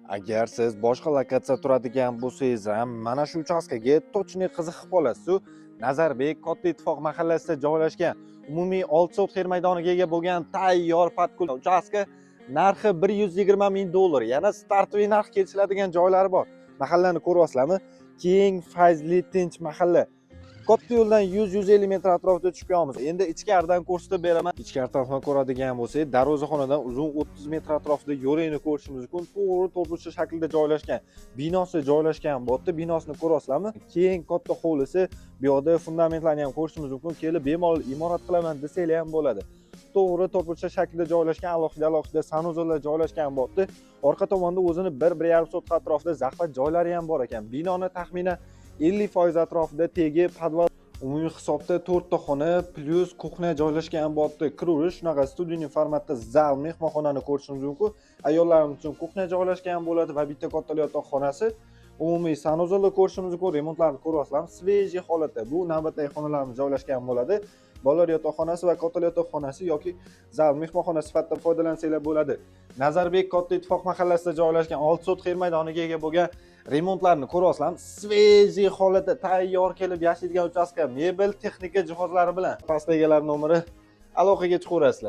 Agar siz boshqa lokatsiyada turadigan bo'lsangiz ham, mana shu uchastkaga точно qiziqib qolasiz. Nazarbek Katta ittifoq mahallasida joylashgan umumiy 6 sot yer maydoniga ega bo'lgan tayyor patkul uchastka narxi $120,000. Yana startoviy narx kelishiladigan joylari bor. Mahallani ko'ryapsizlarmi? Keng, fayzli, tinch mahalla. Katta yo'ldan 100-150 metr atrofida tushib qo'yamiz. Endi ichkaridan ko'rsatib beraman. Ichkari tarafdan ko'radigan bo'lsak, darvozaxonadan uzun 30 metr atrofida yo'lakni ko'rishingiz mumkin. To'g'ri to'rtburchak shaklda joylashgan. Binosi joylashgan bo'tda, binosini ko'ryapsizlarmi? Keng katta hovlisi, bu yoqda fundamentlarni ham ko'rishingiz mumkin. Kelib bemalol imorat qilaman desanglar ham bo'ladi. To'g'ri to'rtburchak shaklda joylashgan, alohida sanuzorlar joylashgan bo'tda. Orqa tomonda o'zini 1-1,5 sotka atrofida zaxmat joylari ham bor ekan. Binoni taxminan 50% atrofida tegi, podval, umumiy hisobda 4 ta xona plus kuxnya joylashgan bo'tda. Kiruverish shunaqa studiyaning formatda zal, mehmonxonani ko'rishingiz mumkin. Ayollarimiz uchun kuxnya joylashgan bo'ladi va bitta katta yotoq xonasi. Umumiy sanuzorlar ko'rishingiz mumkin. Remontlarni ko'ryapsizlarmi? Svejiy holatda. Bu navbatdagi xonalarimiz joylashgan bo'ladi. Bolalar yotoqxonasi va katta yotoqxonasi yoki zal mehmonxona sifatida foydalansanglar bo'ladi. Nazarbek Katta ittifoq mahallasida joylashgan 6 sot yer maydoniga ega bo'lgan remontlarni ko'ryapsizlarmi? Svejiy holatda tayyor kelib yashaydigan uchastka, mebel, texnika jihozlari bilan. Pastdagilar nomeri aloqaga chiqaverasizlar.